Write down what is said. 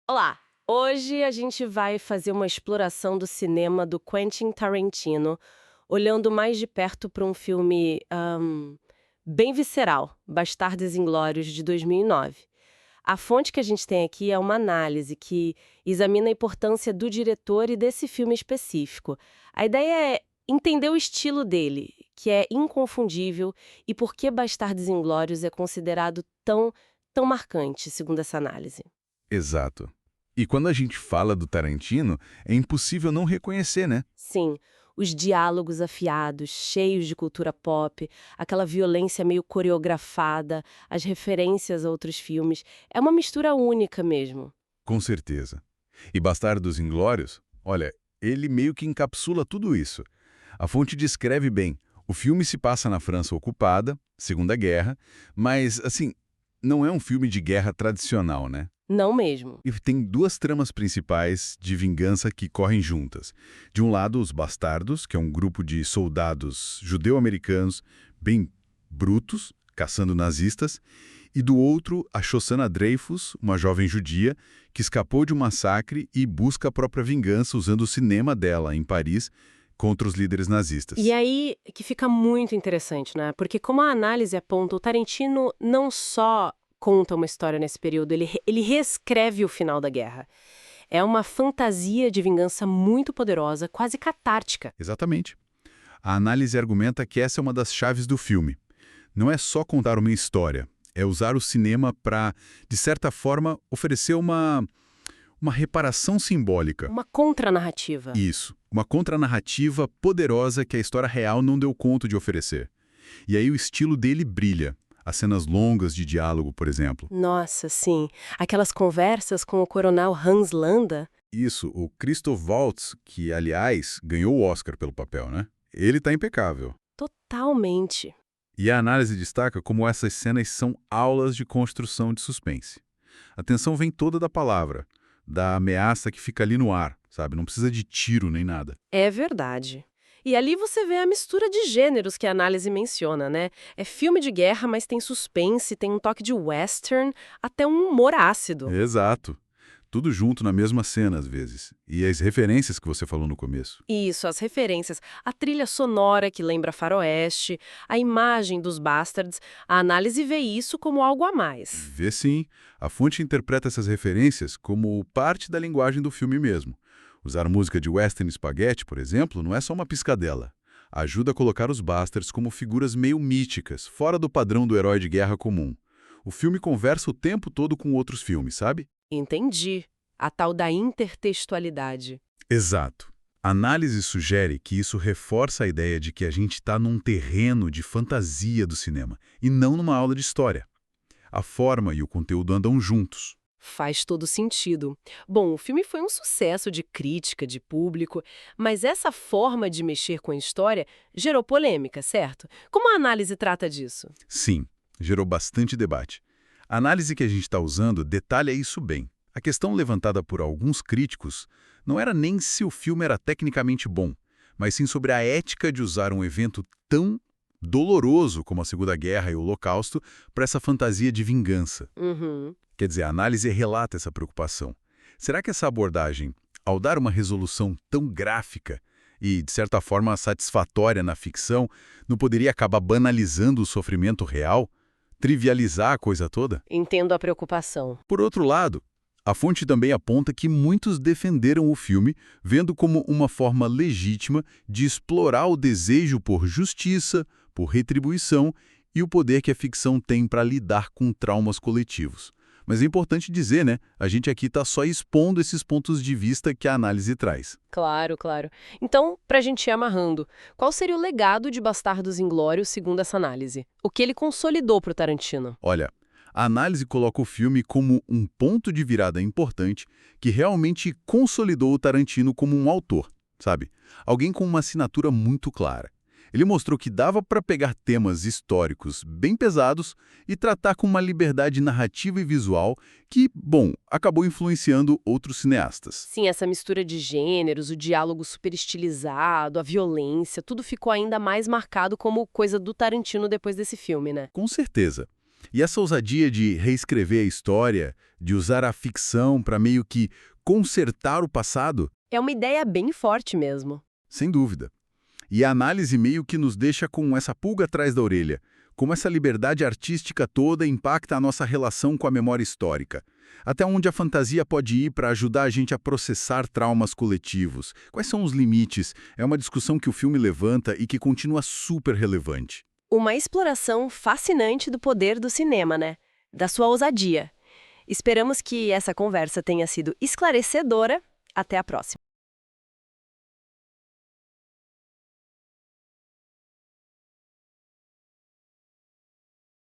Olá! Hoje a gente vai fazer uma exploração do cinema do Quentin Tarantino, olhando mais de perto para um filme bem visceral, Bastardos Inglórios, de 2009. A fonte que a gente tem aqui é uma análise que examina a importância do diretor e desse filme específico. A ideia é entender o estilo dele, que é inconfundível, e por que Bastardos Inglórios é considerado tão marcante, segundo essa análise. Exato. E quando a gente fala do Tarantino, é impossível não reconhecer, né? Sim, os diálogos afiados, cheios de cultura pop, aquela violência meio coreografada, as referências a outros filmes. É uma mistura única mesmo. Com certeza. E Bastardos Inglórios, olha, ele meio que encapsula tudo isso. A fonte descreve bem. O filme se passa na França ocupada, Segunda Guerra, mas, assim, não é um filme de guerra tradicional, né? Não mesmo. E tem duas tramas principais de vingança que correm juntas. De um lado, os Bastardos, que é um grupo de soldados judeu-americanos bem brutos, caçando nazistas, e do outro, a Shoshana Dreyfus, uma jovem judia, que escapou de um massacre e busca a própria vingança usando o cinema dela, em Paris, contra os líderes E nazistas. aí que fica muito interessante, né? Porque como a análise aponta, o Tarantino não só conta uma história nesse período, ele reescreve o final da guerra. É uma fantasia de vingança muito poderosa, quase catártica. Exatamente. A análise argumenta que essa é uma das chaves do filme. Não é só contar uma história, é usar o cinema para, de certa forma, oferecer uma reparação simbólica. Uma contranarrativa. Isso, uma contranarrativa poderosa que a história real não deu conta de oferecer. E aí o estilo dele brilha. As cenas longas de diálogo, por exemplo. Nossa, sim. Aquelas conversas com o coronel Hans Landa. Isso, o Christoph Waltz, que, aliás, ganhou o Oscar pelo papel, né? Ele tá impecável. Totalmente. E a análise destaca como essas cenas são aulas de construção de suspense. A tensão vem toda da palavra, da ameaça que fica ali no ar, sabe? Não precisa de tiro nem nada. É verdade. E ali você vê a mistura de gêneros que a análise menciona, né? É filme de guerra, mas tem suspense, tem um toque de western, até um humor ácido. Exato. Tudo junto na mesma cena, às vezes. E as referências que você falou no começo. Isso, as referências, a trilha sonora que lembra faroeste, a imagem dos bastards, a análise vê isso como algo a mais. Vê sim, a fonte interpreta essas referências como parte da linguagem do filme mesmo. Usar música de western spaghetti, por exemplo, não é só uma piscadela. Ajuda a colocar os bastards como figuras meio míticas, fora do padrão do herói de guerra comum. O filme conversa o tempo todo com outros filmes, sabe? Entendi. A tal da intertextualidade. Exato. A análise sugere que isso reforça a ideia de que a gente está num terreno de fantasia do cinema, e não numa aula de história. A forma e o conteúdo andam juntos. Faz todo sentido. Bom, o filme foi um sucesso de crítica, de público, mas essa forma de mexer com a história gerou polêmica, certo? Como a análise trata disso? Sim, gerou bastante debate. A análise que a gente está usando detalha isso bem. A questão levantada por alguns críticos não era nem se o filme era tecnicamente bom, mas sim sobre a ética de usar um evento tão doloroso como a Segunda Guerra e o Holocausto para essa fantasia de vingança. Uhum. Quer dizer, a análise relata essa preocupação. Será que essa abordagem, ao dar uma resolução tão gráfica e, de certa forma, satisfatória na ficção, não poderia acabar banalizando o sofrimento real? Trivializar a coisa toda? Entendo a preocupação. Por outro lado, a fonte também aponta que muitos defenderam o filme, vendo como uma forma legítima de explorar o desejo por justiça, por retribuição e o poder que a ficção tem para lidar com traumas coletivos. Mas é importante dizer, né? A gente aqui está só expondo esses pontos de vista que a análise traz. Claro, claro. Então, pra gente ir amarrando, qual seria o legado de Bastardos Inglórios segundo essa análise? O que ele consolidou pro Tarantino? Olha, a análise coloca o filme como um ponto de virada importante que realmente consolidou o Tarantino como um autor, sabe? Alguém com uma assinatura muito clara. Ele mostrou que dava para pegar temas históricos bem pesados e tratar com uma liberdade narrativa e visual que, bom, acabou influenciando outros cineastas. Sim, essa mistura de gêneros, o diálogo super estilizado, a violência, tudo ficou ainda mais marcado como coisa do Tarantino depois desse filme, né? Com certeza. E essa ousadia de reescrever a história, de usar a ficção para meio que consertar o passado, É uma ideia bem forte mesmo. sem dúvida. E a análise meio que nos deixa com essa pulga atrás da orelha. Como essa liberdade artística toda impacta a nossa relação com a memória histórica. Até onde a fantasia pode ir para ajudar a gente a processar traumas coletivos? Quais são os limites? É uma discussão que o filme levanta e que continua super relevante. Uma exploração fascinante do poder do cinema, né? Da sua ousadia. Esperamos que essa conversa tenha sido esclarecedora. Até a próxima.